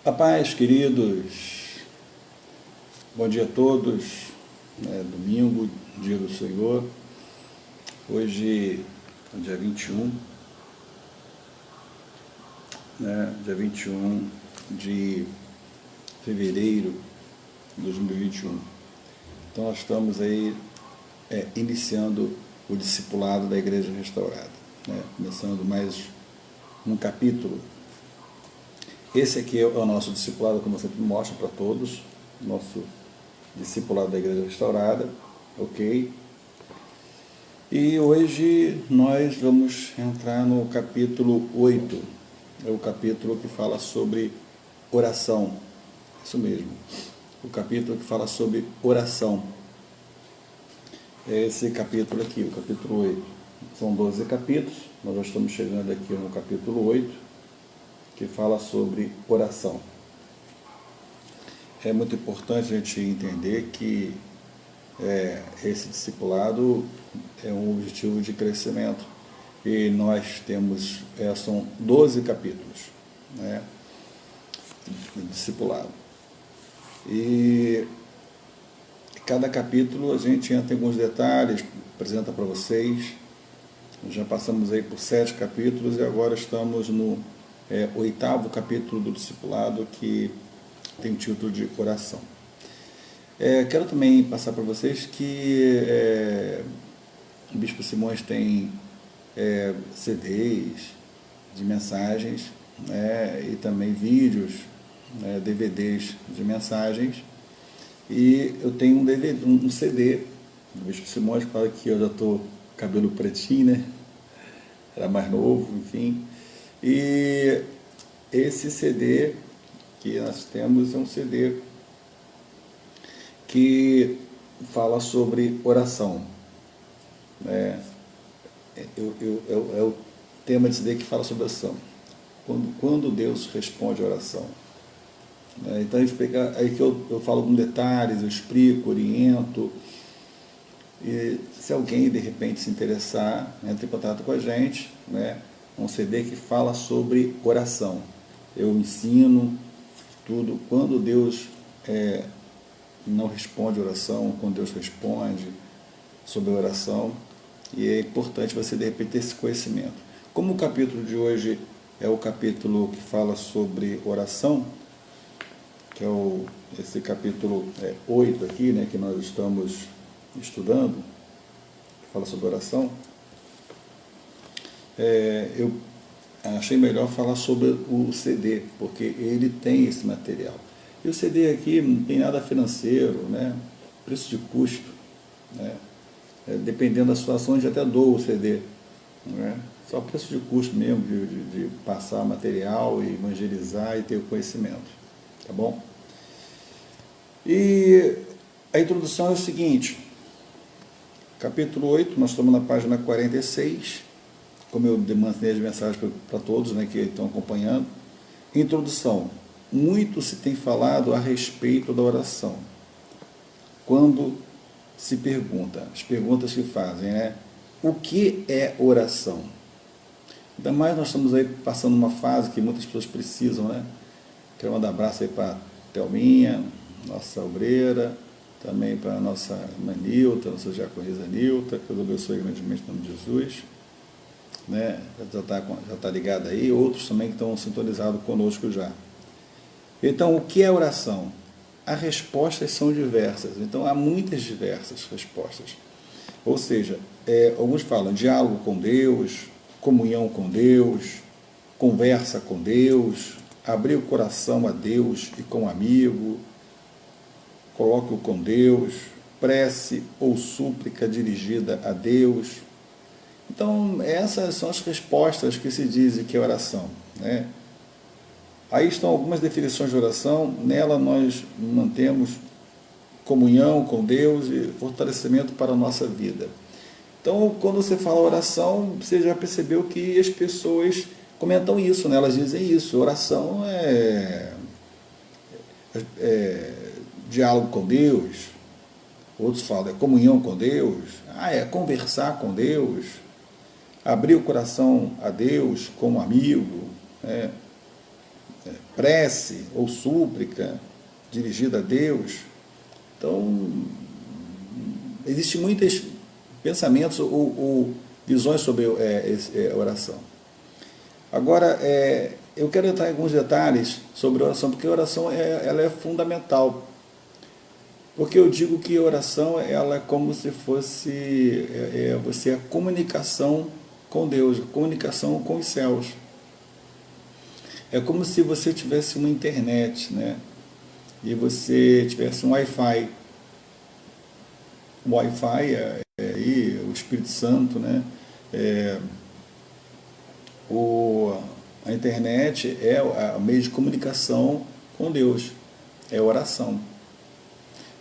A paz, queridos, bom dia a todos, domingo, dia do Senhor, hoje é dia 21, dia 21 de fevereiro de 2021, então nós estamos aí iniciando o discipulado da Igreja Restaurada, começando mais um capítulo. Esse aqui é o nosso discipulado, como eu sempre mostro para todos, nosso discipulado da Igreja Restaurada, ok? E hoje nós vamos entrar no capítulo 8, é o capítulo que fala sobre oração, isso mesmo, o capítulo que fala sobre oração, é esse capítulo aqui, o capítulo 8, são 12 capítulos, nós já estamos chegando aqui no capítulo 8, que fala sobre oração. É muito importante a gente entender que esse discipulado é um objetivo de crescimento e nós temos, são 12 capítulos, de discipulado. E cada capítulo a gente entra em alguns detalhes, apresenta para vocês. Já passamos aí por 7 capítulos e agora estamos no 8º capítulo do discipulado, que tem o título de oração. Quero também passar para vocês que o Bispo Simões tem CDs de mensagens, e também vídeos, DVDs de mensagens, e eu tenho um CD do Bispo Simões, claro que eu já estou cabelo pretinho, era mais novo, enfim. E esse CD que nós temos é um CD que fala sobre oração. É o tema desse CD que fala sobre oração. Quando Deus responde a oração. Então aí que eu falo com detalhes, eu explico, oriento. E se alguém de repente se interessar, entre em contato com a gente, um CD que fala sobre oração. Eu ensino tudo, quando Deus não responde a oração, quando Deus responde sobre a oração, e é importante você de repente ter esse conhecimento. Como o capítulo de hoje é o capítulo que fala sobre oração, que é esse capítulo 8 aqui, que nós estamos estudando, que fala sobre oração, eu achei melhor falar sobre o CD, porque ele tem esse material. E o CD aqui não tem nada financeiro, preço de custo, dependendo da situação, a gente até doa o CD, só preço de custo mesmo, de passar material, e evangelizar e ter o conhecimento, tá bom? E a introdução é o seguinte, capítulo 8, nós estamos na página 46, como eu mandei as mensagens para todos que estão acompanhando. Introdução. Muito se tem falado a respeito da oração. Quando se pergunta, as perguntas que fazem, o que é oração? Ainda mais nós estamos aí passando uma fase que muitas pessoas precisam, Quero mandar um abraço aí para a Thelminha, nossa obreira, também para a nossa irmã Nilta, nossa diaconisa Nilta, que Deus abençoe grandemente em nome de Jesus. Já está ligado aí, outros também que estão sintonizados conosco já. Então, o que é oração? As respostas são diversas, então há muitas diversas respostas. Ou seja, alguns falam diálogo com Deus, comunhão com Deus, conversa com Deus, abrir o coração a Deus e com um amigo, coloque-o com Deus, prece ou súplica dirigida a Deus. Então, essas são as respostas que se dizem que é oração. Aí estão algumas definições de oração. Nela nós mantemos comunhão com Deus e fortalecimento para a nossa vida. Então, quando você fala oração, você já percebeu que as pessoas comentam isso, elas dizem isso. Oração é diálogo com Deus. Outros falam, comunhão com Deus. É conversar com Deus. Abrir o coração a Deus como amigo, prece ou súplica dirigida a Deus. Então, existem muitos pensamentos ou visões sobre oração. Agora, eu quero entrar em alguns detalhes sobre a oração, porque a oração ela é fundamental. Porque eu digo que a oração ela é como se fosse você a comunicação com Deus, a comunicação com os céus. É como se você tivesse uma internet, né? E você tivesse um Wi-Fi. O Wi-Fi aí, o Espírito Santo, né? A internet é o meio de comunicação com Deus, é oração.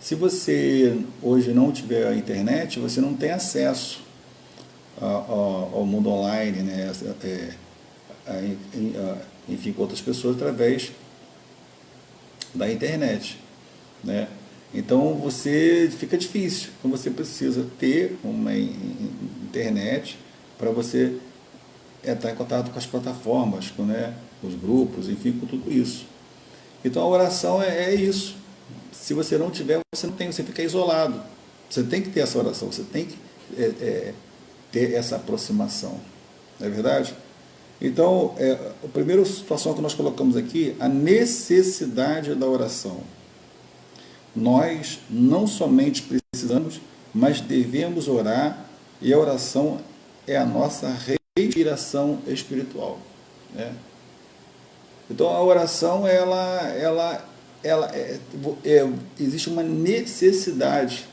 Se você hoje não tiver a internet, você não tem acesso ao mundo online, né? Enfim, com outras pessoas através da internet, né? Então você fica difícil, então você precisa ter uma internet para você entrar em contato com as plataformas, com os grupos, enfim, com tudo isso. Então a oração é isso. Se você não tiver, você não tem, você fica isolado. Você tem que ter essa oração, você tem que ter essa aproximação. Não é verdade? Então, a primeira situação que nós colocamos aqui, a necessidade da oração. Nós não somente precisamos, mas devemos orar, e a oração é a nossa respiração espiritual, né? Então, a oração, existe uma necessidade.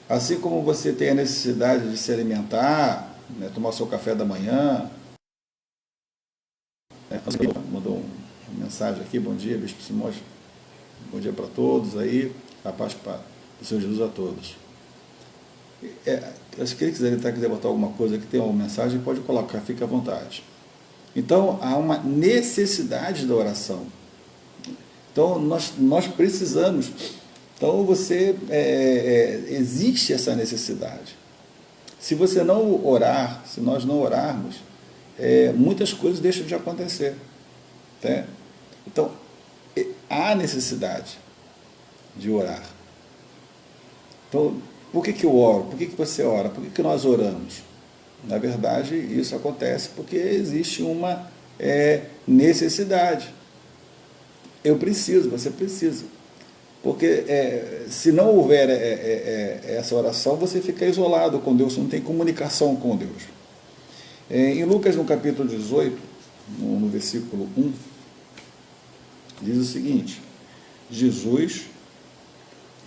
Assim como você tem a necessidade de se alimentar, né, tomar seu café da manhã, né, mandou uma mensagem aqui, bom dia, Bispo Simões, bom dia para todos aí, a paz do Senhor Jesus a todos. Se quem quiser botar alguma coisa que tem uma mensagem, pode colocar, fique à vontade. Então, há uma necessidade da oração. Então, nós precisamos. Então, existe essa necessidade. Se você não orar, se nós não orarmos, muitas coisas deixam de acontecer. Tá? Então, há necessidade de orar. Então, por que eu oro? Por que você ora? Por que nós oramos? Na verdade, isso acontece porque existe uma necessidade. Eu preciso, você precisa. Porque se não houver essa oração, você fica isolado com Deus, você não tem comunicação com Deus. Em Lucas, no capítulo 18, no versículo 1, diz o seguinte: Jesus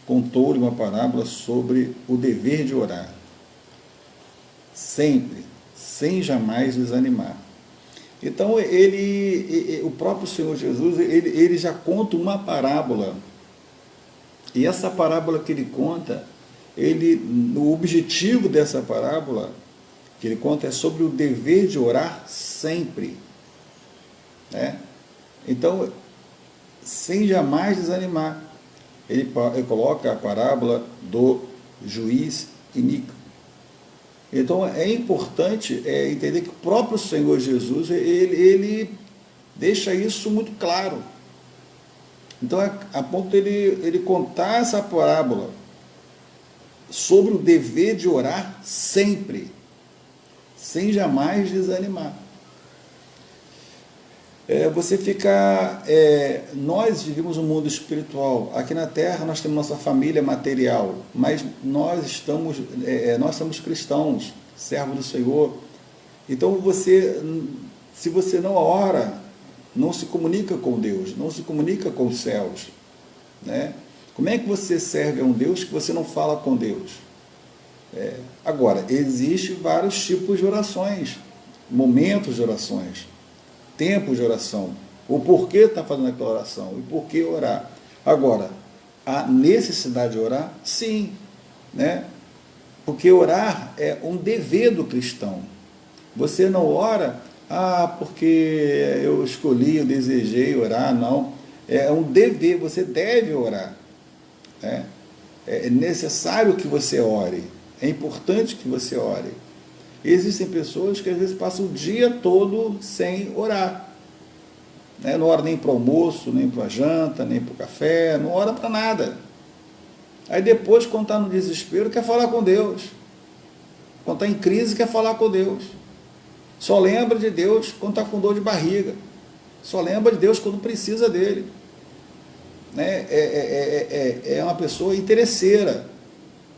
contou-lhe uma parábola sobre o dever de orar, sempre, sem jamais desanimar. Então, o próprio Senhor Jesus, ele já conta uma parábola. E essa parábola que ele conta, o objetivo dessa parábola que ele conta é sobre o dever de orar sempre. Né? Então, sem jamais desanimar. Ele coloca a parábola do juiz iníquo. Então, é importante entender que o próprio Senhor Jesus, ele deixa isso muito claro. Então, a ponto de ele contar essa parábola sobre o dever de orar sempre, sem jamais desanimar. Nós vivemos um mundo espiritual. Aqui na Terra nós temos nossa família material, mas nós somos cristãos, servos do Senhor. Então, se você não ora, não se comunica com Deus, não se comunica com os céus, né? Como é que você serve a um Deus que você não fala com Deus? Agora, existem vários tipos de orações, momentos de orações, tempos de oração, o porquê está fazendo aquela oração e por que orar. Agora, a necessidade de orar? Sim, né? Porque orar é um dever do cristão. Você não ora, porque eu escolhi, eu desejei orar, não. É um dever, você deve orar. Né? É necessário que você ore, é importante que você ore. Existem pessoas que às vezes passam o dia todo sem orar. né? Não ora nem para o almoço, nem para a janta, nem para o café, não ora para nada. Aí depois, quando está no desespero, quer falar com Deus. Quando está em crise, quer falar com Deus. Só lembra de Deus quando está com dor de barriga. Só lembra de Deus quando precisa dele. Né? É uma pessoa interesseira.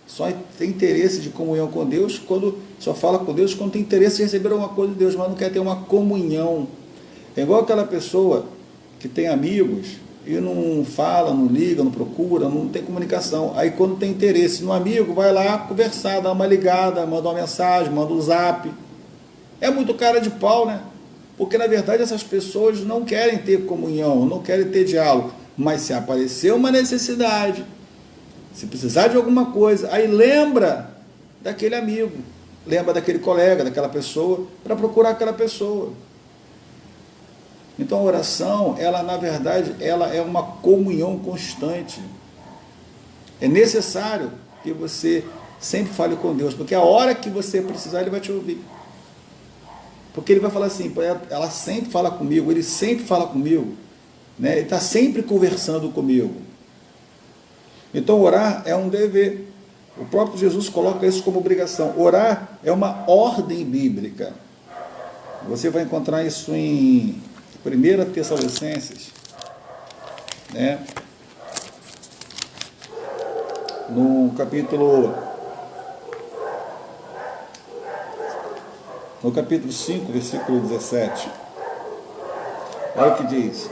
Só tem interesse de comunhão com Deus, só fala com Deus quando tem interesse de receber alguma coisa de Deus, mas não quer ter uma comunhão. É igual aquela pessoa que tem amigos e não fala, não liga, não procura, não tem comunicação. Aí quando tem interesse no amigo, vai lá conversar, dá uma ligada, manda uma mensagem, manda um zap. É muito cara de pau, né? Porque na verdade essas pessoas não querem ter comunhão, não querem ter diálogo. Mas se aparecer uma necessidade, se precisar de alguma coisa, aí lembra daquele amigo, lembra daquele colega, daquela pessoa, para procurar aquela pessoa. Então a oração, ela na verdade, ela é uma comunhão constante. É necessário que você sempre fale com Deus, porque a hora que você precisar, Ele vai te ouvir. Porque Ele vai falar assim, ela sempre fala comigo, Ele sempre fala comigo, né? Ele está sempre conversando comigo. Então orar é um dever. O próprio Jesus coloca isso como obrigação. Orar é uma ordem bíblica. Você vai encontrar isso em 1 Tessalonicenses, né? No capítulo 5, versículo 17. Olha o que diz: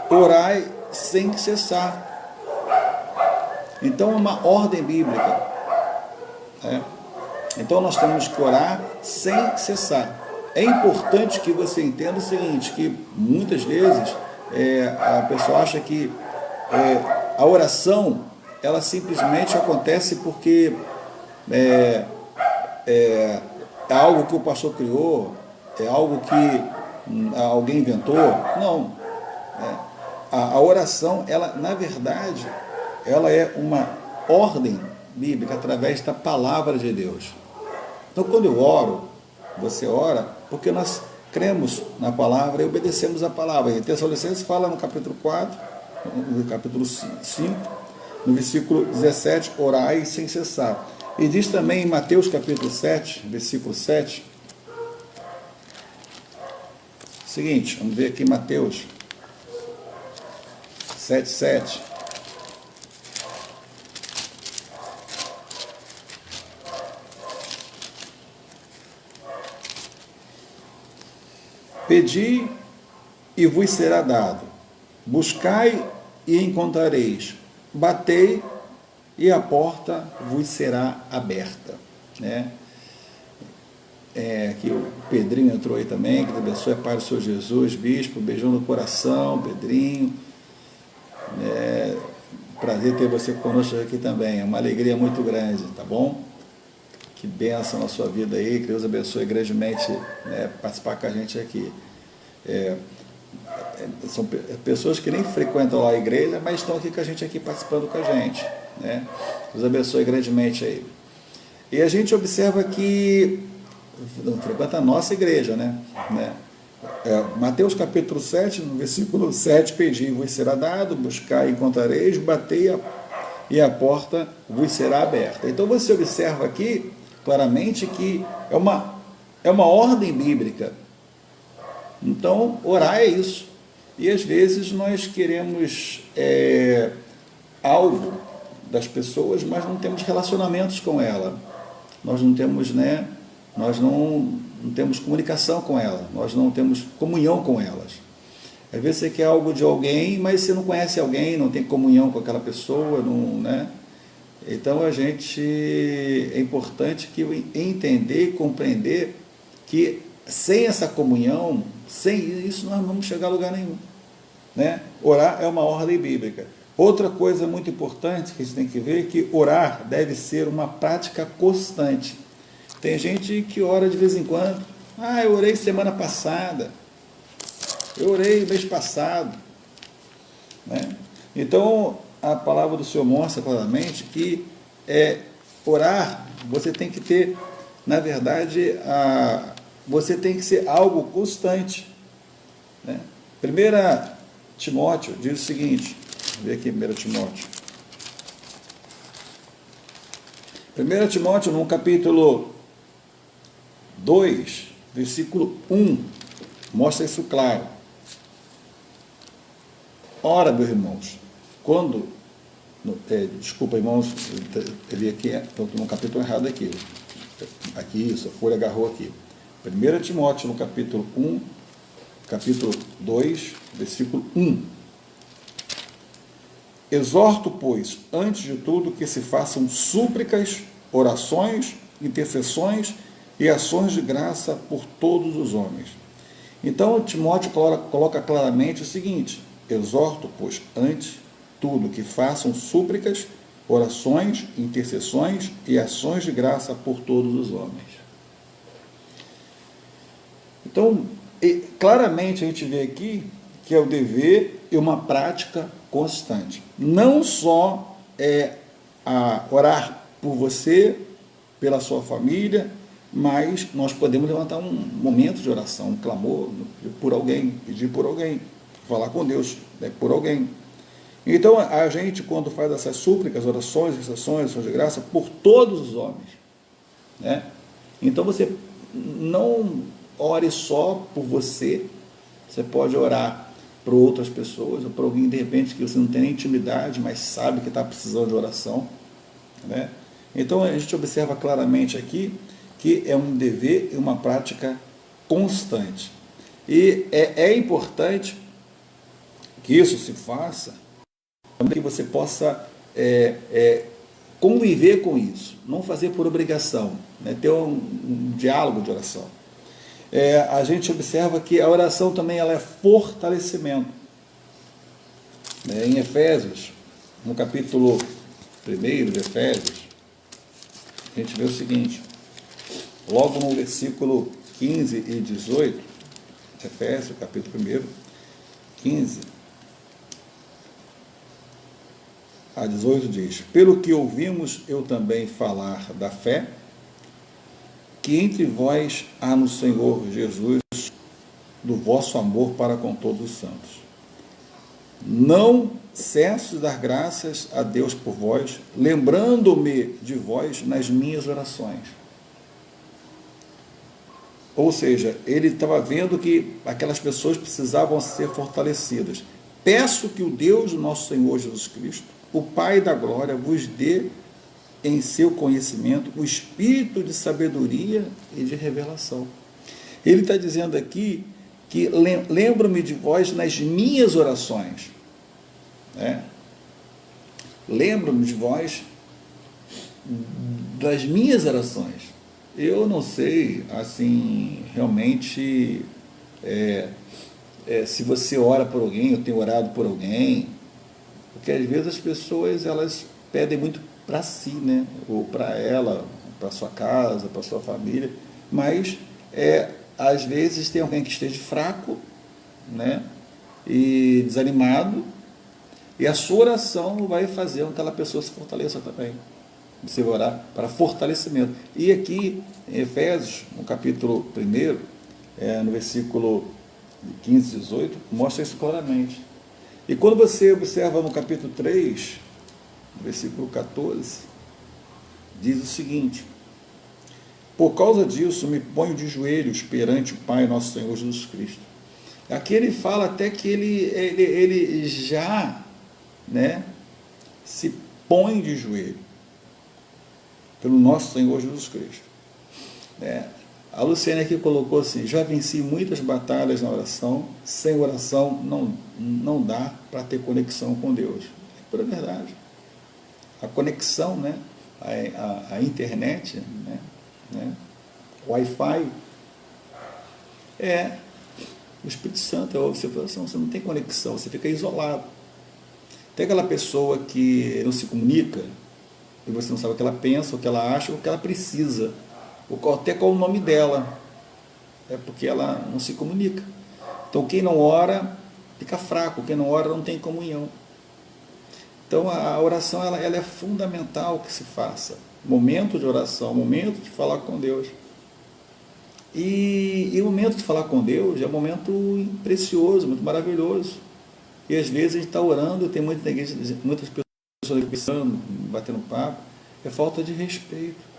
orai sem cessar. Então é uma ordem bíblica, né? Então nós temos que orar sem cessar. É importante que você entenda o seguinte, que muitas vezes a pessoa acha que a oração, ela simplesmente acontece porque é algo que o pastor criou, é algo que alguém inventou. Não. A oração, ela, na verdade, ela é uma ordem bíblica através da palavra de Deus. Então, quando eu oro, você ora, porque nós cremos na palavra e obedecemos a palavra. Em Tessalonicenses fala no capítulo 4, no capítulo 5, no versículo 17, orai sem cessar. E diz também em Mateus capítulo 7, versículo 7, seguinte, vamos ver aqui Mateus 7:7. Pedi e vos será dado, buscai e encontrareis, batei e a porta vos será aberta, né? Que o Pedrinho entrou aí também, que Deus abençoe, Pai do Senhor Jesus, bispo, beijão no coração, Pedrinho, prazer ter você conosco aqui também, é uma alegria muito grande, tá bom? Que bênção na sua vida aí, que Deus abençoe grandemente, né, participar com a gente aqui. São pessoas que nem frequentam lá a igreja, mas estão aqui com a gente aqui, participando com a gente, né? Deus abençoe grandemente aí. E a gente observa que não frequenta a nossa igreja, né? Mateus capítulo 7, no versículo 7, pedi e vos será dado, buscar e encontrareis, batei e a porta vos será aberta. Então você observa aqui claramente que é uma ordem bíblica. Então orar é isso. E às vezes nós queremos algo das pessoas, mas não temos relacionamentos com ela. Nós não temos, nós não temos comunicação com ela, nós não temos comunhão com elas. Às vezes você quer algo de alguém, mas você não conhece alguém, não tem comunhão com aquela pessoa, não, né? Então é importante que eu entender e compreender que sem essa comunhão, sem isso nós não vamos chegar a lugar nenhum, né? Orar é uma ordem bíblica. Outra coisa muito importante que a gente tem que ver é que orar deve ser uma prática constante. Tem gente que ora de vez em quando. Eu orei semana passada. Eu orei mês passado. Né? Então, a palavra do Senhor mostra claramente que orar, você tem que ter, na verdade, você tem que ser algo constante, né? 1 Timóteo diz o seguinte, vamos ver aqui 1 Timóteo. 1 Timóteo, no capítulo 2, versículo 1, mostra isso claro. Ora, meus irmãos, quando... desculpa, irmãos, eu li aqui, estou no capítulo errado aqui. Aqui, isso, a folha agarrou aqui. 1 Timóteo, no capítulo 1, capítulo 2, versículo 1. Exorto, pois, antes de tudo, que se façam súplicas, orações, intercessões e ações de graça por todos os homens. Então, Timóteo coloca claramente o seguinte: exorto, pois, antes de tudo, que façam súplicas, orações, intercessões e ações de graça por todos os homens. Então, claramente a gente vê aqui que é o dever e uma prática constante. Não só orar por você, pela sua família, mas nós podemos levantar um momento de oração, um clamor por alguém, pedir por alguém, falar com Deus, né, por alguém. Então, a gente, quando faz essas súplicas, orações, intercessões, ações de graça, por todos os homens, né? Então, você não ore só por você, você pode orar por outras pessoas, ou por alguém, de repente, que você não tem nem intimidade, mas sabe que está precisando de oração, né? Então, a gente observa claramente aqui que é um dever e uma prática constante. E é importante que isso se faça, que você possa conviver com isso, não fazer por obrigação, né? Ter um diálogo de oração. A gente observa que a oração também ela é fortalecimento. Em Efésios, no capítulo 1 de Efésios, a gente vê o seguinte, logo no versículo 15 e 18, Efésios, capítulo 1, 15 a 18 diz: pelo que ouvimos eu também falar da fé, que entre vós há no Senhor Jesus, do vosso amor para com todos os santos. Não cesso de dar graças a Deus por vós, lembrando-me de vós nas minhas orações. Ou seja, ele estava vendo que aquelas pessoas precisavam ser fortalecidas. Peço que o Deus do nosso Senhor Jesus Cristo, o Pai da glória, vos dê em seu conhecimento o espírito de sabedoria e de revelação. Ele está dizendo aqui que lembro-me de vós nas minhas orações. Lembro-me de vós das minhas orações. Eu não sei, assim, realmente, se você ora por alguém, eu tenho orado por alguém, porque às vezes as pessoas, elas pedem muito para si, né? Ou para ela, para sua casa, para sua família, mas às vezes tem alguém que esteja fraco, né? E desanimado, e a sua oração vai fazer com que aquela pessoa se fortaleça também. Você vai orar para fortalecimento. E aqui, em Efésios, no capítulo 1, no versículo 15 e 18, mostra isso claramente. E quando você observa no capítulo 3, no versículo 14, diz o seguinte: por causa disso me ponho de joelhos perante o Pai nosso Senhor Jesus Cristo. Aqui ele fala até que ele já, né, se põe de joelho pelo nosso Senhor Jesus Cristo. A Luciane aqui colocou assim: já venci muitas batalhas na oração, sem oração não dá para ter conexão com Deus. É pura verdade. A conexão, né, a internet, né, o Wi-Fi, o Espírito Santo é a observação. Você não tem conexão, você fica isolado. Tem aquela pessoa que não se comunica, e você não sabe o que ela pensa, o que ela acha, o que ela precisa, ou até qual o nome dela, porque ela não se comunica. Então, quem não ora fica fraco, quem não ora não tem comunhão. Então, a oração ela é fundamental que se faça. Momento de oração, momento de falar com Deus. E o momento de falar com Deus é um momento precioso, muito maravilhoso. E às vezes a gente está orando, tem muitas pessoas pensando, batendo papo, é falta de respeito.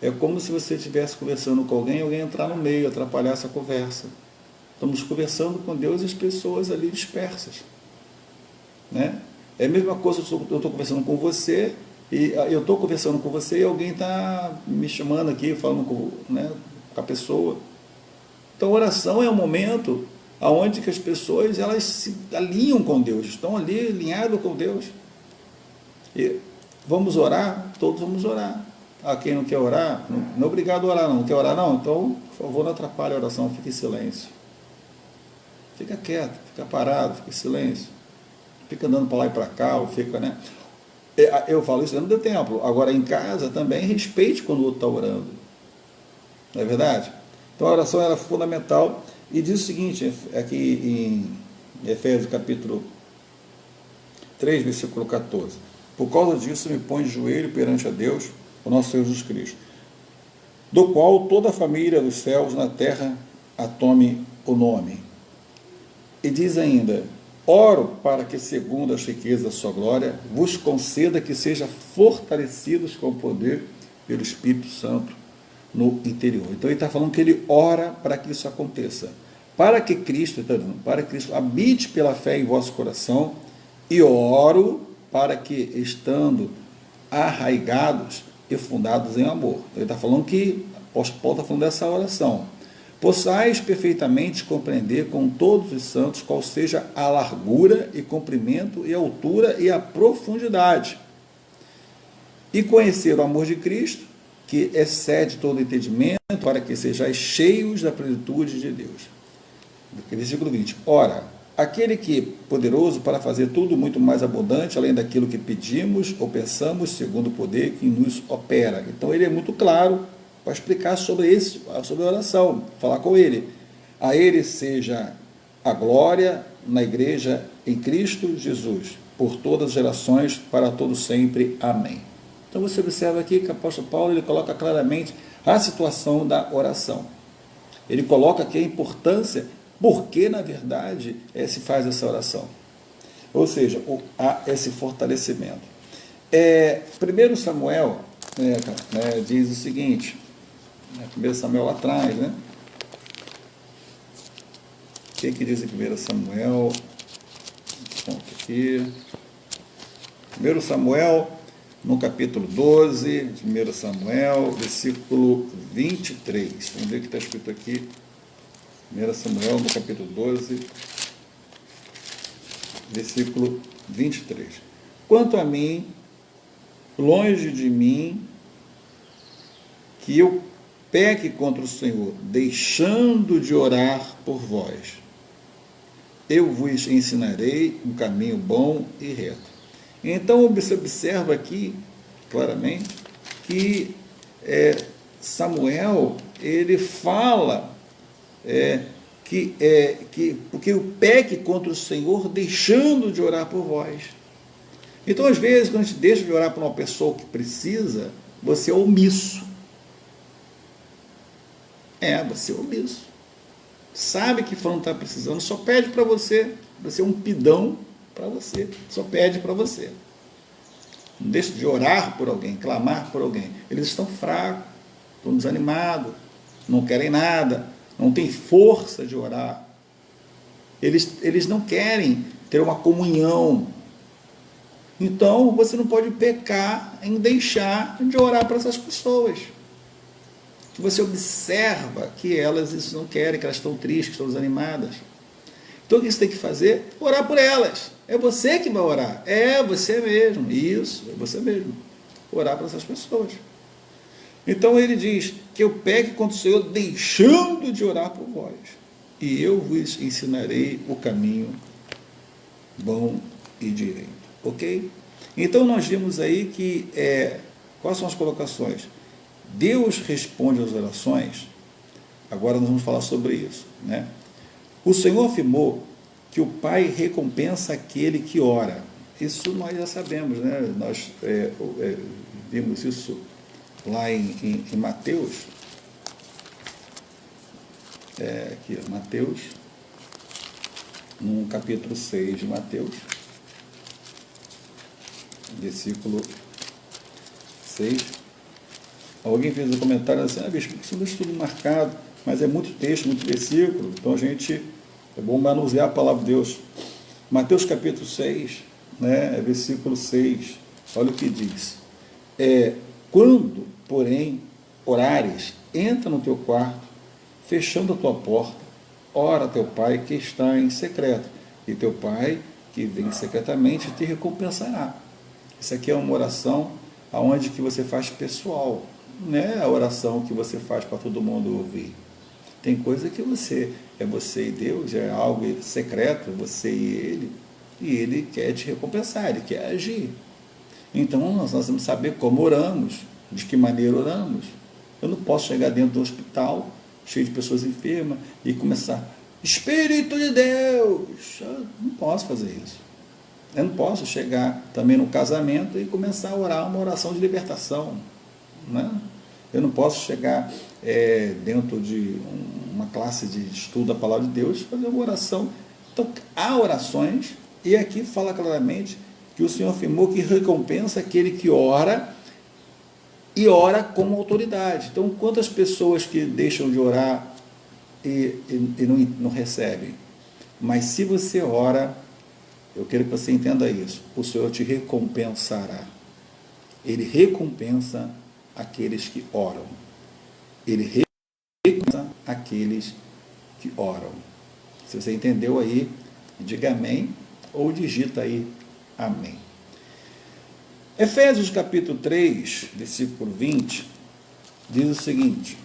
É como se você estivesse conversando com alguém entrar no meio, atrapalhar essa conversa. Estamos conversando com Deus e as pessoas ali dispersas. Né? É a mesma coisa, eu estou conversando com você, e eu estou conversando com você e alguém está me chamando aqui, falando com a pessoa. Então, oração é um momento onde que as pessoas elas se alinham com Deus, estão ali alinhadas com Deus. E vamos orar? Todos vamos orar. Quem não quer orar, não é obrigado a orar, não quer orar, não? Então, por favor, não atrapalhe a oração, fique em silêncio. Fica quieto, fica parado, fica em silêncio. Fica andando para lá e para cá, ou fica, né? Eu falo isso dentro do templo. Agora, em casa, também respeite quando o outro está orando. Não é verdade? Então, a oração era fundamental. E diz o seguinte, aqui em Efésios capítulo 3, versículo 14. Por causa disso, me põe de joelho perante a Deus, o nosso Senhor Jesus Cristo, do qual toda a família dos céus na terra a tome o nome. E diz ainda, oro para que, segundo as riquezas da sua glória, vos conceda que sejam fortalecidos com o poder pelo Espírito Santo no interior. Então ele está falando que ele ora para que isso aconteça. Para que Cristo habite pela fé em vosso coração, e oro para que, estando arraigados e fundados em amor. Ele está falando que, o apóstolo Paulo está falando dessa oração. Possais perfeitamente compreender com todos os santos qual seja a largura e comprimento e a altura e a profundidade. E conhecer o amor de Cristo, que excede todo entendimento, para que sejais cheios da plenitude de Deus. Versículo 20. Ora, aquele que é poderoso para fazer tudo muito mais abundante, além daquilo que pedimos ou pensamos, segundo o poder que nos opera. Então ele é muito claro para explicar sobre a oração, falar com ele. A ele seja a glória na igreja em Cristo Jesus, por todas as gerações, para todo sempre. Amém. Então você observa aqui que o apóstolo Paulo ele coloca claramente a situação da oração. Ele coloca aqui a importância, porque na verdade se faz essa oração. Ou seja, há esse fortalecimento. 1 Samuel diz o seguinte, 1 Samuel lá atrás, né? O que diz em 1 Samuel? Aqui. 1 Samuel, no capítulo 12, de 1 Samuel, versículo 23. Vamos ver o que está escrito aqui. 1 Samuel, no capítulo 12, versículo 23. Quanto a mim, longe de mim, que eu peque contra o Senhor, deixando de orar por vós. Eu vos ensinarei um caminho bom e reto. Então, você observa aqui, claramente, que Samuel, ele fala porque eu peque contra o Senhor, deixando de orar por vós. Então, às vezes, quando a gente deixa de orar por uma pessoa que precisa, você é omisso. Você é omisso. Sabe que fulano está precisando, só pede para você. Você é um pidão para você, só pede para você. Não deixa de orar por alguém, clamar por alguém. Eles estão fracos, estão desanimados, não querem nada, não têm força de orar. Eles não querem ter uma comunhão. Então, você não pode pecar em deixar de orar para essas pessoas. Você observa que elas isso não querem, que elas estão tristes, que estão desanimadas. Então, o que você tem que fazer? Orar por elas. É você que vai orar. É você mesmo. Isso, é você mesmo. Orar para essas pessoas. Então, ele diz que eu pegue contra o Senhor, deixando de orar por vós. E eu vos ensinarei o caminho bom e direito. Ok? Então, nós vimos aí que, quais são as colocações? Deus responde às orações. Agora nós vamos falar sobre isso, né? O Senhor afirmou que o Pai recompensa aquele que ora. Isso nós já sabemos, né? Nós vimos isso lá em Mateus. aqui, Mateus, no capítulo 6 de Mateus, versículo 6. Alguém fez um comentário assim, bispo, isso não é tudo marcado, mas é muito texto, muito versículo, então é bom manusear a palavra de Deus. Mateus capítulo 6, né, versículo 6, olha o que diz. Quando, porém, orares, entra no teu quarto, fechando a tua porta, ora a teu pai que está em secreto, e teu pai que vem secretamente te recompensará. Isso aqui é uma oração aonde que você faz pessoal, não é a oração que você faz para todo mundo ouvir. Tem coisa que você e Deus, é algo secreto, você e ele quer te recompensar, ele quer agir. Então nós temos que saber como oramos, de que maneira oramos. Eu não posso chegar dentro do hospital, cheio de pessoas enfermas, e começar, Espírito de Deus! Eu não posso fazer isso. Eu não posso chegar também no casamento e começar a orar uma oração de libertação. Né? Eu não posso chegar dentro de uma classe de estudo da palavra de Deus e fazer uma oração. Então, há orações, e aqui fala claramente que o Senhor afirmou que recompensa aquele que ora e ora com autoridade. Então, quantas pessoas que deixam de orar e não recebem? Mas se você ora, eu quero que você entenda isso, o Senhor te recompensará. Ele recompensa aqueles que oram. Ele recompensa aqueles que oram. Se você entendeu aí, diga amém, ou digita aí amém. Efésios capítulo 3, versículo 20, diz o seguinte,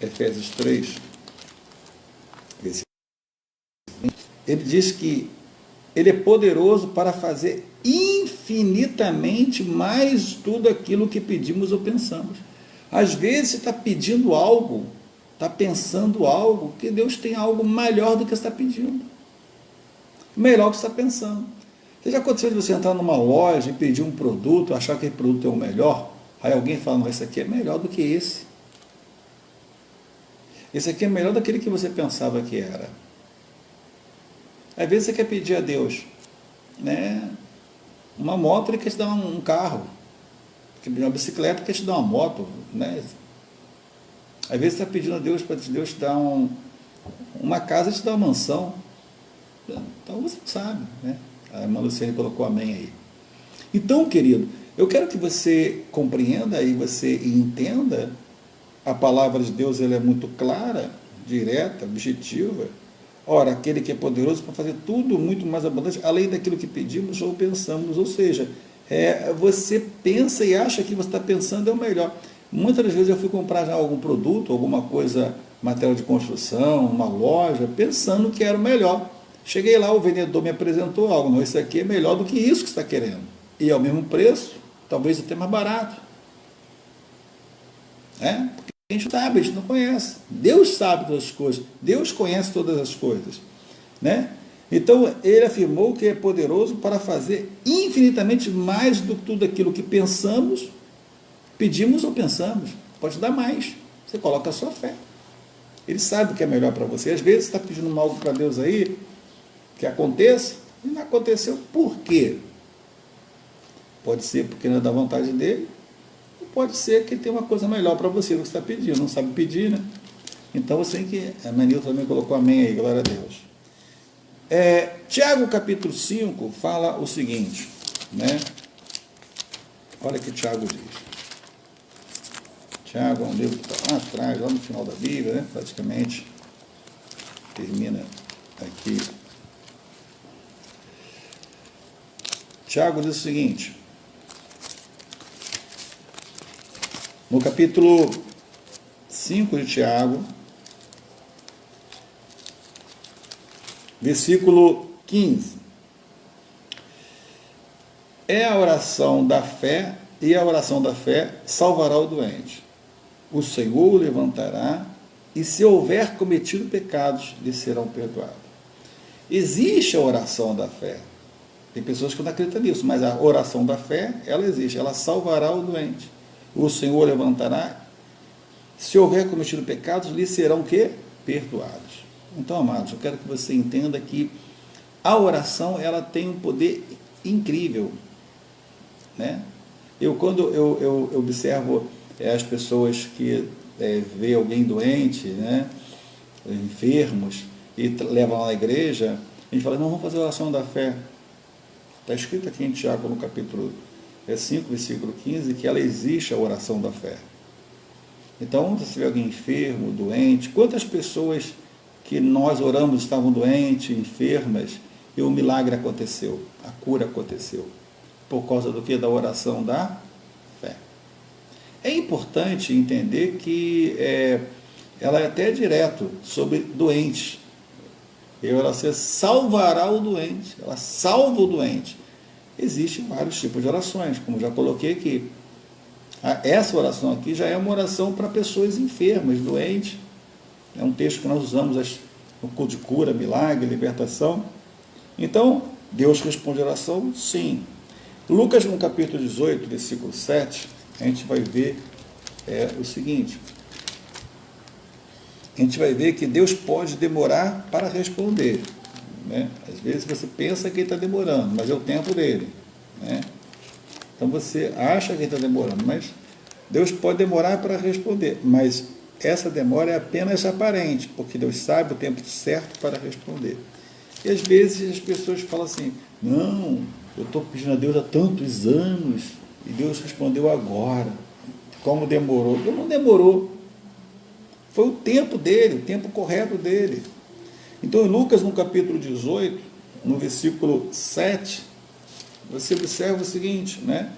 Efésios 3, versículo 20, ele diz que ele é poderoso para fazer infinitamente mais tudo aquilo que pedimos ou pensamos. Às vezes você está pedindo algo, está pensando algo, que Deus tem algo melhor do que você está pedindo. Melhor do que você está pensando. Você já aconteceu de você entrar numa loja e pedir um produto, achar que aquele produto é o melhor? Aí alguém fala, não, esse aqui é melhor do que esse. Esse aqui é melhor daquele que você pensava que era. Às vezes você quer pedir a Deus, né, uma moto, ele quer te dar um carro. Quer pedir uma bicicleta, ele quer te dar uma moto. Né? Às vezes você está pedindo a Deus para Deus te dar uma casa e te dar uma mansão. Então você não sabe. Né? A irmã Luciane colocou amém aí. Então, querido, eu quero que você compreenda e você entenda a palavra de Deus, ela é muito clara, direta, objetiva. Ora, aquele que é poderoso para fazer tudo muito mais abundante, além daquilo que pedimos ou pensamos. Ou seja, você pensa e acha que você está pensando é o melhor. Muitas vezes eu fui comprar já algum produto, alguma coisa, material de construção, uma loja, pensando que era o melhor. Cheguei lá, o vendedor me apresentou algo, não, esse aqui é melhor do que isso que você está querendo. E ao mesmo preço, talvez até mais barato. Porque a gente sabe, a gente não conhece. Deus sabe todas as coisas. Deus conhece todas as coisas. Né? Então, ele afirmou que é poderoso para fazer infinitamente mais do que tudo aquilo que pensamos, pedimos ou pensamos. Pode dar mais. Você coloca a sua fé. Ele sabe o que é melhor para você. Às vezes você está pedindo algo para Deus aí, que aconteça, e não aconteceu. Por quê? Pode ser porque não é da vontade dele, ou pode ser que ele tem uma coisa melhor para você do que você está pedindo. Não sabe pedir, né? Então você tem que... A Manilton também colocou amém aí, glória a Deus. Tiago capítulo 5 fala o seguinte, né? Olha o que Tiago diz. Tiago é um livro que está lá atrás, lá no final da Bíblia, né? Praticamente termina aqui. Tiago diz o seguinte, no capítulo 5 de Tiago, versículo 15, é a oração da fé, e a oração da fé salvará o doente. O Senhor o levantará, e se houver cometido pecados, lhe serão perdoados. Existe a oração da fé. Tem pessoas que não acreditam nisso, mas a oração da fé, ela existe, ela salvará o doente. O Senhor levantará, se houver cometido pecados, lhe serão o quê? perdoados. Então, amados, eu quero que você entenda que a oração, ela tem um poder incrível, né? Quando eu observo as pessoas que vê alguém doente, né, enfermos, e levam lá na igreja, a gente fala, não, vamos fazer a oração da fé. Está escrito aqui em Tiago, no capítulo 5, versículo 15, que ela existe, a oração da fé. Então, se vê alguém enfermo, doente, quantas pessoas que nós oramos estavam doentes, enfermas, e o milagre aconteceu, a cura aconteceu. Por causa do que? Da oração da fé. É importante entender que ela é até direto sobre doentes. Você salvará o doente, ela salva o doente. Existem vários tipos de orações, como já coloquei aqui. Essa oração aqui já é uma oração para pessoas enfermas, doentes. É um texto que nós usamos no culto de cura, milagre, libertação. Então, Deus responde a oração? Sim. Lucas, no capítulo 18, versículo 7, a gente vai ver o seguinte. A gente vai ver que Deus pode demorar para responder, né? Às vezes você pensa que Ele está demorando, mas é o tempo dele, né? Então você acha que Ele está demorando, mas Deus pode demorar para responder, mas essa demora é apenas aparente, porque Deus sabe o tempo certo para responder. E às vezes as pessoas falam assim, não, eu estou pedindo a Deus há tantos anos, e Deus respondeu agora. Como demorou? Deus não demorou. Foi o tempo dele, o tempo correto dele. Então, em Lucas, no capítulo 18, no versículo 7, você observa o seguinte, né?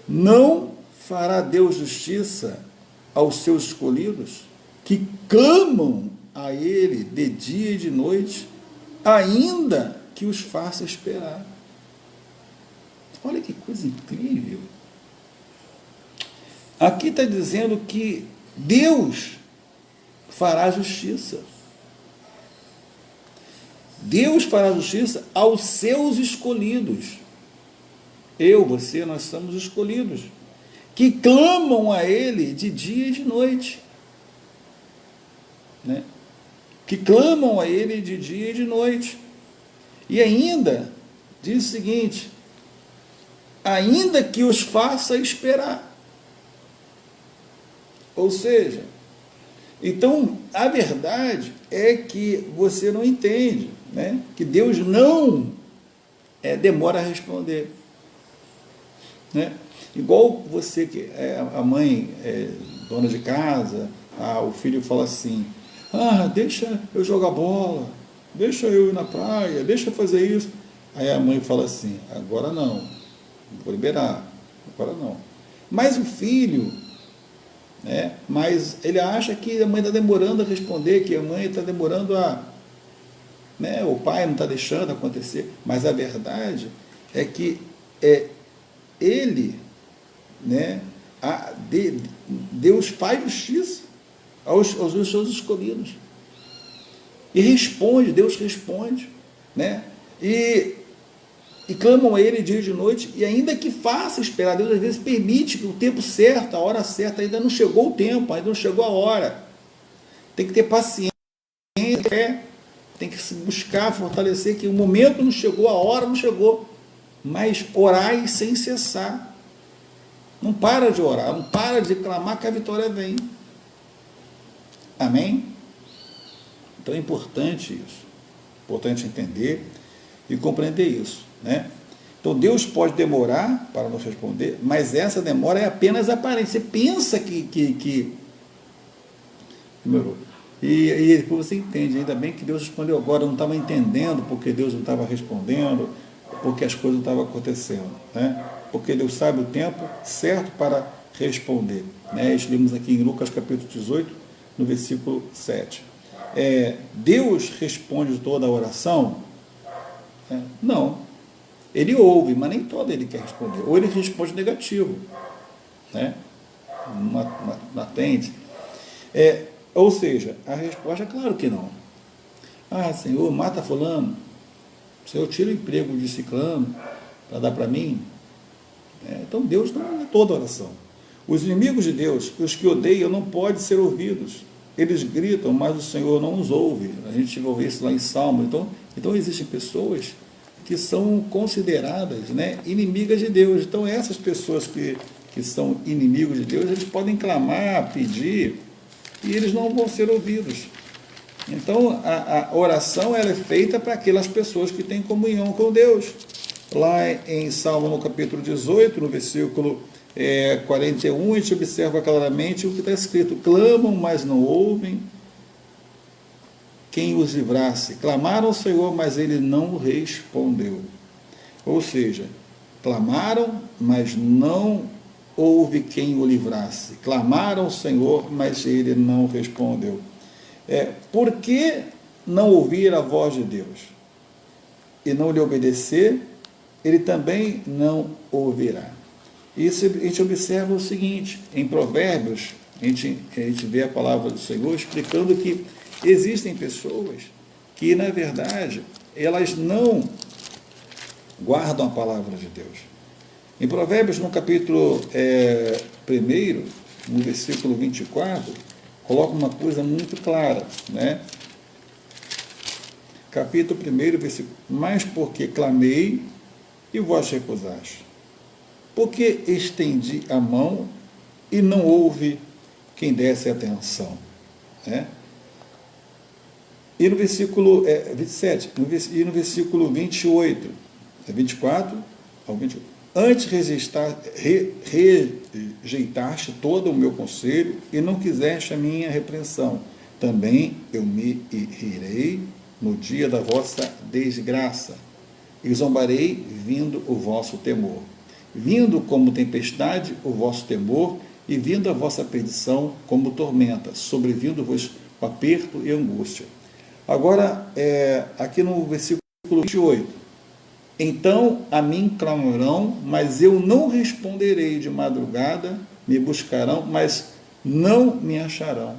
Não fará Deus justiça aos seus escolhidos, que clamam a Ele de dia e de noite, ainda que os faça esperar. Olha que coisa incrível. Aqui está dizendo que Deus fará justiça. Deus fará justiça aos seus escolhidos. Eu, você, nós somos escolhidos, que clamam a Ele de dia e de noite, né? Que clamam a Ele de dia e de noite. E ainda diz o seguinte, ainda que os faça esperar. Ou seja, então a verdade é que você não entende, né? Que Deus não demora a responder, né? Igual você que é a mãe, dona de casa, o filho fala assim, deixa eu jogar bola, deixa eu ir na praia, deixa eu fazer isso. Aí a mãe fala assim, agora não vou liberar, agora não. Mas o filho, mas ele acha que a mãe está demorando a responder, que a mãe está demorando o pai não está deixando acontecer. Mas a verdade é que ele, Deus faz justiça aos seus escolhidos. E responde, Deus responde, né? E clamam a Ele dia e de noite, e ainda que faça esperar, Deus às vezes permite que o tempo certo, a hora certa, ainda não chegou o tempo, ainda não chegou a hora. Tem que ter paciência, tem que se buscar, fortalecer, que o momento não chegou, a hora não chegou, mas orai sem cessar. Não para de orar, não para de clamar que a vitória vem. Amém? Então é importante isso, importante entender e compreender isso, né? Então Deus pode demorar para nos responder, mas essa demora é apenas aparente. Você pensa que demorou. E depois você entende, ainda bem que Deus respondeu agora. Eu não estava entendendo porque Deus não estava respondendo, porque as coisas não estavam acontecendo, né? Porque Deus sabe o tempo certo para responder, né? Estivemos aqui em Lucas capítulo 18, no versículo 7. Deus responde toda a oração? Não. Ele ouve, mas nem toda ele quer responder. Ou ele responde negativo, né? Não atende. Ou seja, a resposta é claro que não. Senhor, mata fulano. Senhor, tira o emprego de ciclano para dar para mim. Então Deus não é toda oração. Os inimigos de Deus, os que odeiam, não podem ser ouvidos. Eles gritam, mas o Senhor não os ouve. A gente vai ver isso lá em Salmo. Então existem pessoas que são consideradas, né, inimigas de Deus. Então essas pessoas que são inimigos de Deus, eles podem clamar, pedir, e eles não vão ser ouvidos. Então a oração ela é feita para aquelas pessoas que têm comunhão com Deus. Lá em Salmo, no capítulo 18, no versículo 41, a gente observa claramente o que está escrito: clamam, mas não ouvem quem os livrasse. Clamaram ao Senhor, mas ele não respondeu. Ou seja, clamaram, mas não houve quem o livrasse. Clamaram ao Senhor, mas ele não respondeu. Por que não ouvir a voz de Deus e não lhe obedecer? Ele também não ouvirá. Isso a gente observa o seguinte: em Provérbios, a gente vê a palavra do Senhor explicando que existem pessoas que, na verdade, elas não guardam a palavra de Deus. Em Provérbios, no capítulo 1, no versículo 24, coloca uma coisa muito clara, né? Capítulo 1, versículo: mas porque clamei e vós recusaste, porque estendi a mão e não houve quem desse atenção, né? E no versículo 27, e no versículo 28, 24 ao 28, antes rejeitaste todo o meu conselho e não quiseste a minha repreensão. Também eu me rirei no dia da vossa desgraça e zombarei vindo o vosso temor. Vindo como tempestade o vosso temor e vindo a vossa perdição como tormenta, sobrevindo-vos o aperto e a angústia. Agora, aqui no versículo 28, então a mim clamarão, mas eu não responderei. De madrugada me buscarão, mas não me acharão.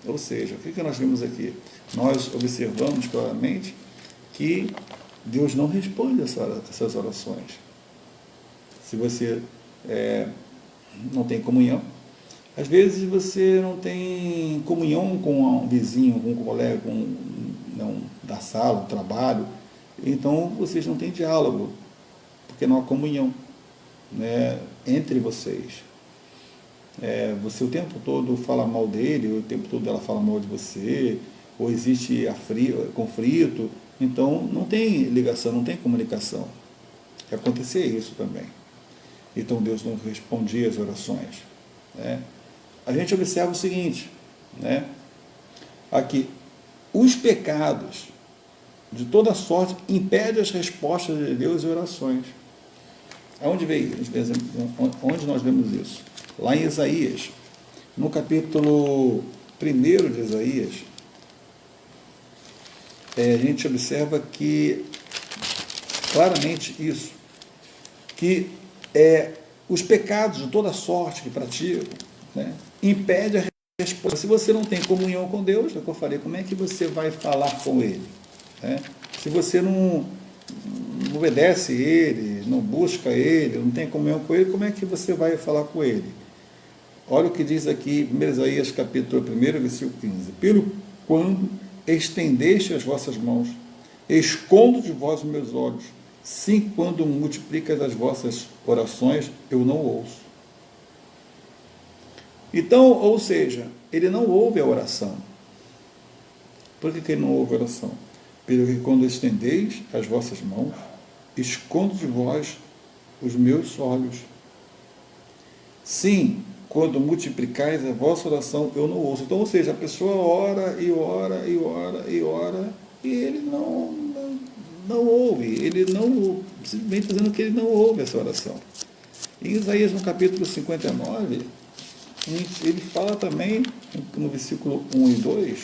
Ou seja, o que nós vemos aqui? Nós observamos claramente que Deus não responde essas orações. Se você não tem comunhão, às vezes você não tem comunhão com um vizinho, com um colega, da sala, do trabalho, então vocês não têm diálogo, porque não há comunhão, né, entre vocês. Você o tempo todo fala mal dele, o tempo todo ela fala mal de você, ou existe conflito, então não tem ligação, não tem comunicação. Acontecia isso também. Então Deus não respondia às orações, né? A gente observa o seguinte, né? Aqui, os pecados de toda sorte impedem as respostas de Deus e orações. Aonde veio? Onde nós vemos isso? Lá em Isaías, no capítulo 1 de Isaías, a gente observa que claramente isso, que os pecados de toda sorte que praticam, né, impede a resposta. Se você não tem comunhão com Deus, é o que eu falei, como é que você vai falar com Ele? Né? Se você não obedece Ele, não busca Ele, não tem comunhão com Ele, como é que você vai falar com Ele? Olha o que diz aqui, 1 Isaías capítulo 1, versículo 15. Pelo quando estendeste as vossas mãos, escondo de vós os meus olhos, sim, quando multiplicas as vossas orações, eu não ouço. Então, ou seja, ele não ouve a oração. Por que ele não ouve a oração? Pelo que quando estendeis as vossas mãos, escondo de vós os meus olhos. Sim, quando multiplicais a vossa oração, eu não ouço. Então, ou seja, a pessoa ora e ora e ora e ora, e ele não ouve, ele não, simplesmente dizendo que ele não ouve essa oração. Em Isaías, no capítulo 59, ele fala também, no versículo 1 e 2,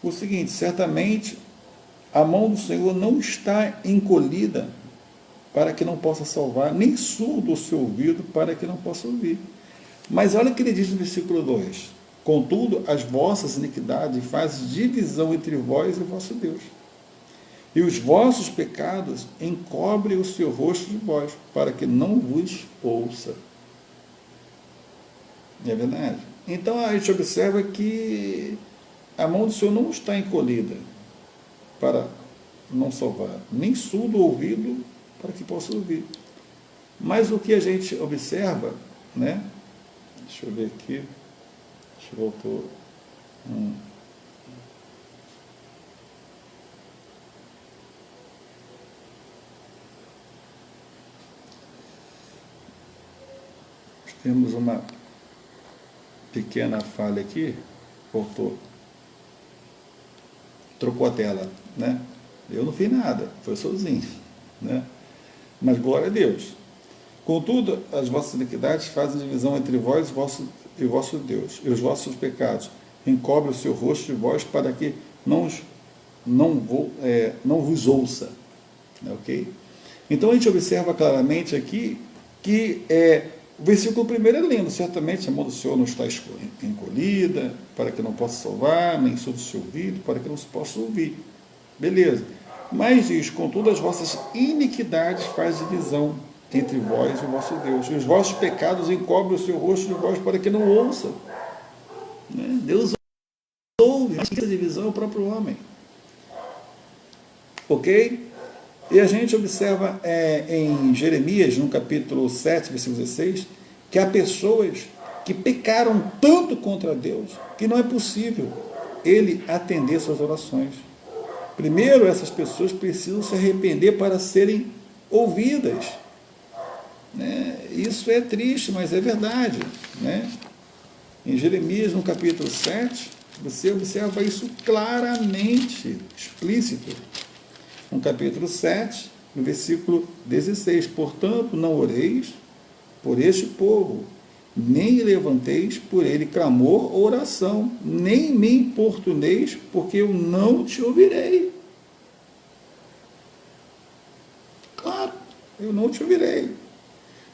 o seguinte: certamente a mão do Senhor não está encolhida para que não possa salvar, nem surdo o seu ouvido para que não possa ouvir. Mas olha o que ele diz no versículo 2: contudo, as vossas iniquidades fazem divisão entre vós e o vosso Deus, e os vossos pecados encobrem o seu rosto de vós, para que não vos ouça. É verdade? Então a gente observa que a mão do Senhor não está encolhida para não salvar, nem surdo o ouvido para que possa ouvir. Mas o que a gente observa, né? Deixa eu ver aqui, deixa eu voltar. Temos uma pequena falha aqui, voltou, trocou a tela, né? Eu não fiz nada, foi sozinho, né? Mas glória a Deus. Contudo, as vossas iniquidades fazem divisão entre vós e vosso Deus, e os vossos pecados encobrem o seu rosto de vós para que não vos ouça. Ok? Então a gente observa claramente aqui que o versículo primeiro é lindo, certamente a mão do Senhor não está encolhida, para que não possa salvar, nem surdo o seu ouvido, para que não se possa ouvir. Beleza. Mas diz, contudo, as vossas iniquidades faz divisão entre vós e o vosso Deus, e os vossos pecados encobrem o seu rosto de vós para que não ouça. Né? Deus ouve, mas essa divisão é o próprio homem. Ok? E a gente observa em Jeremias, no capítulo 7, versículo 16, que há pessoas que pecaram tanto contra Deus que não é possível Ele atender suas orações. Primeiro, essas pessoas precisam se arrepender para serem ouvidas. Né? Isso é triste, mas é verdade. Né? Em Jeremias, no capítulo 7, você observa isso claramente, explícito. No capítulo 7, no versículo 16, portanto, não oreis por este povo, nem levanteis por ele clamor ou oração, nem me importuneis, porque eu não te ouvirei. Claro, eu não te ouvirei.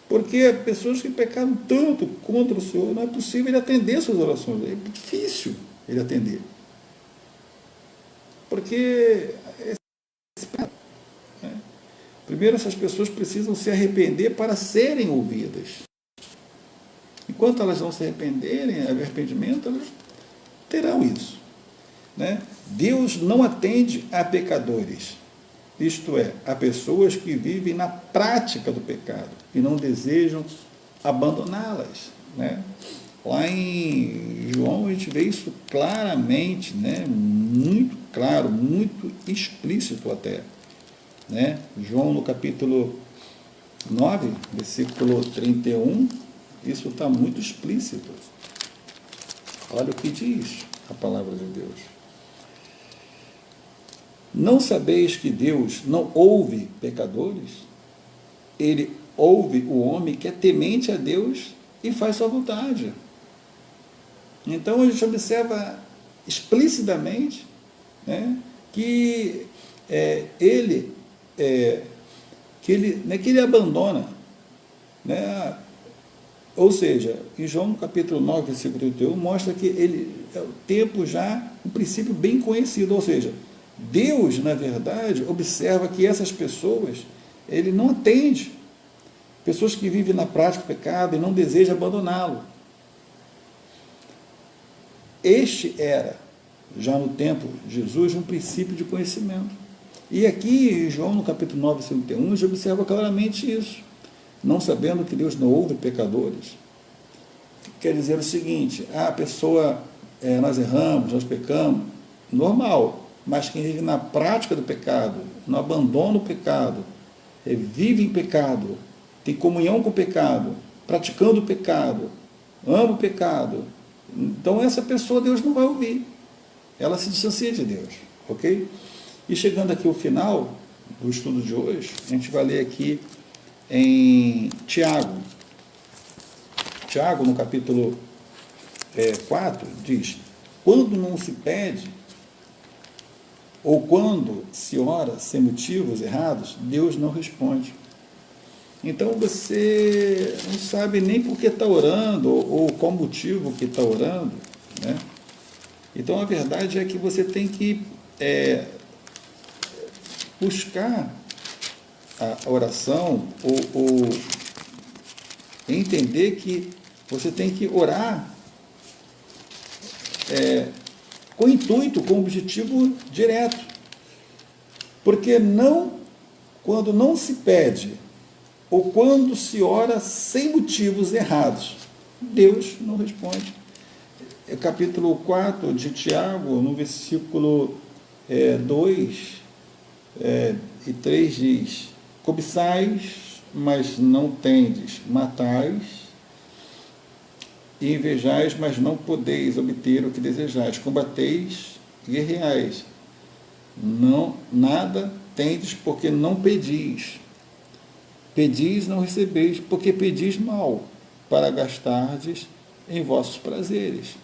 Porque pessoas que pecaram tanto contra o Senhor, não é possível ele atender suas orações. É difícil ele atender. Porque primeiro, essas pessoas precisam se arrepender para serem ouvidas. Enquanto elas não se arrependerem, arrependimento, elas terão isso. Né? Deus não atende a pecadores, isto é, a pessoas que vivem na prática do pecado e não desejam abandoná-las. Né? Lá em João a gente vê isso claramente, né? Muito claro, muito explícito até. Né? João no capítulo 9, versículo 31, isso está muito explícito. Olha o que diz a palavra de Deus. Não sabeis que Deus não ouve pecadores? Ele ouve o homem que é temente a Deus e faz sua vontade. Então a gente observa explicitamente, né, que ele abandona, né? Ou seja, em João no capítulo 9, versículo 31, mostra que ele é o tempo já, um princípio bem conhecido, ou seja, Deus, na verdade, observa que essas pessoas, ele não atende, pessoas que vivem na prática do pecado e não desejam abandoná-lo. Este era, já no tempo de Jesus, um princípio de conhecimento. E aqui, em João, no capítulo 9, versículo 31, a gente observa claramente isso. Não sabendo que Deus não ouve pecadores. Quer dizer o seguinte, a pessoa, nós erramos, nós pecamos, normal, mas quem vive na prática do pecado, não abandona o pecado, vive em pecado, tem comunhão com o pecado, praticando o pecado, ama o pecado, então essa pessoa Deus não vai ouvir, ela se distancia de Deus, ok? E chegando aqui ao final do estudo de hoje, a gente vai ler aqui em Tiago. Tiago, no capítulo 4, diz, quando não se pede, ou quando se ora sem motivos errados, Deus não responde. Então você não sabe nem por que está orando, ou qual motivo que está orando. Né? Então a verdade é que você tem que buscar a oração, ou entender que Você tem que orar com intuito, com objetivo direto. Porque quando não se pede, ou quando se ora sem motivos errados, Deus não responde. Capítulo 4 de Tiago, no versículo 2 e 3 diz: cobiçais, mas não tendes, matais, e invejais, mas não podeis obter o que desejais, combateis, guerreais, nada tendes, porque não pedis. Pedis, não recebeis, porque pedis mal, para gastardes em vossos prazeres.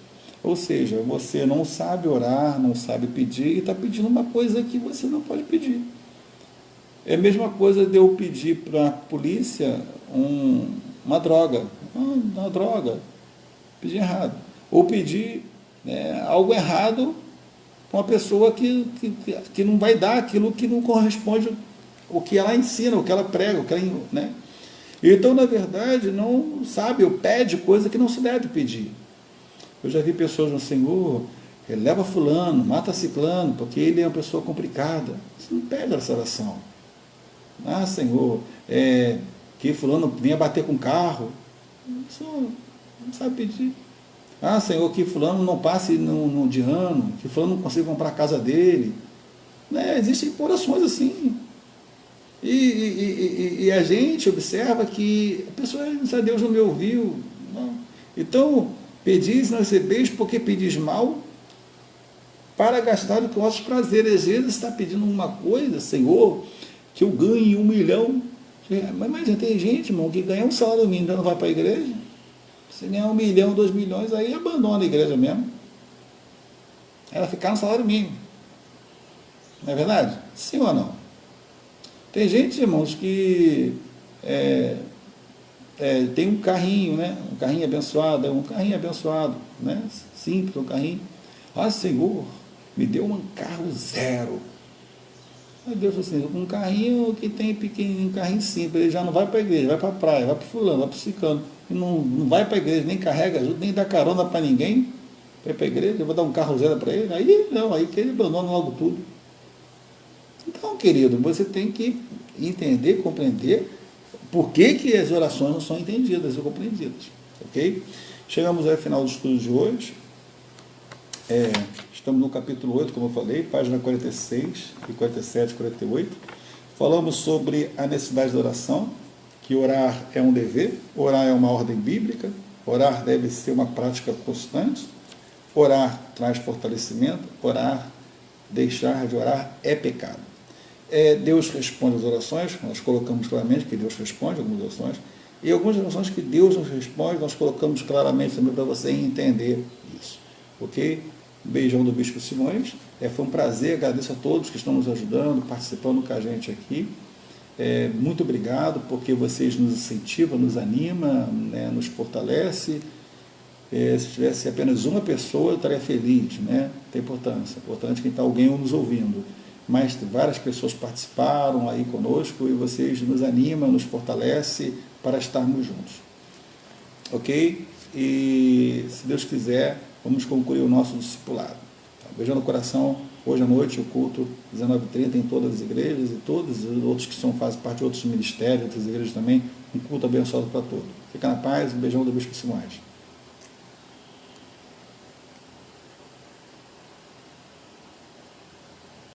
Ou seja, você não sabe orar, não sabe pedir, e está pedindo uma coisa que você não pode pedir. É a mesma coisa de eu pedir para a polícia uma droga. Uma droga. Pedir errado. Ou pedir algo errado para uma pessoa que não vai dar aquilo que não corresponde ao que ela ensina, o que ela prega, né? Então, na verdade, não sabe, ou pede coisa que não se deve pedir. Eu já vi pessoas no Senhor, leva fulano, mata ciclano, porque ele é uma pessoa complicada. Você não pede essa oração. Ah, Senhor, que fulano venha bater com carro. Você não sabe pedir. Ah, Senhor, que fulano não passe de ano, que fulano não consiga comprar a casa dele. Né? Existem orações assim. E a gente observa que a pessoa, Deus não me ouviu. Não. Então, pedis, não recebeis, porque pedis mal, para gastar com vossos prazeres. Às vezes está pedindo uma coisa, Senhor, que eu ganhe 1 milhão. Mas tem gente, irmão, que ganha um salário mínimo, já não vai para a igreja. Se ganhar 1 milhão, 2 milhões, aí abandona a igreja mesmo. Ela ficar no salário mínimo. Não é verdade? Sim ou não? Tem gente, irmãos, que tem um carrinho, né? Um carrinho abençoado, né? Simples, um carrinho. Ah, Senhor, me deu um carro zero. Aí Deus falou assim, um carrinho que tem pequenininho, um carrinho simples, ele já não vai para a igreja, vai para a praia, vai para o fulano, vai para o ciclano. E não vai para a igreja, nem carrega ajuda, nem dá carona para ninguém. Vai para a igreja, eu vou dar um carro zero para ele. Aí não, aí que ele abandona logo tudo. Então, querido, você tem que entender, compreender por que as orações não são entendidas ou compreendidas. Ok? Chegamos ao final do estudo de hoje. Estamos no capítulo 8, como eu falei, página 46 e 47, 48. Falamos sobre a necessidade da oração, que orar é um dever, orar é uma ordem bíblica, orar deve ser uma prática constante, orar traz fortalecimento, orar, deixar de orar é pecado. Deus responde às orações, nós colocamos claramente que Deus responde algumas orações, e algumas orações que Deus nos responde, nós colocamos claramente também para você entender isso. Ok? Um beijão do Bispo Simões. Foi um prazer, agradeço a todos que estão nos ajudando, participando com a gente aqui. Muito obrigado, porque vocês nos incentivam, nos animam, né, nos fortalece. Se tivesse apenas uma pessoa, eu estaria feliz, né? Tem importância. É importante que está alguém nos ouvindo. Mas várias pessoas participaram aí conosco e vocês nos animam, nos fortalecem para estarmos juntos. Ok? E, se Deus quiser, vamos concluir o nosso discipulado. Beijão no coração. Hoje à noite, o culto 19h30 em todas as igrejas e todos os outros que fazem parte de outros ministérios, outras igrejas também. Um culto abençoado para todos. Fica na paz. Um beijão do Bispo Simões.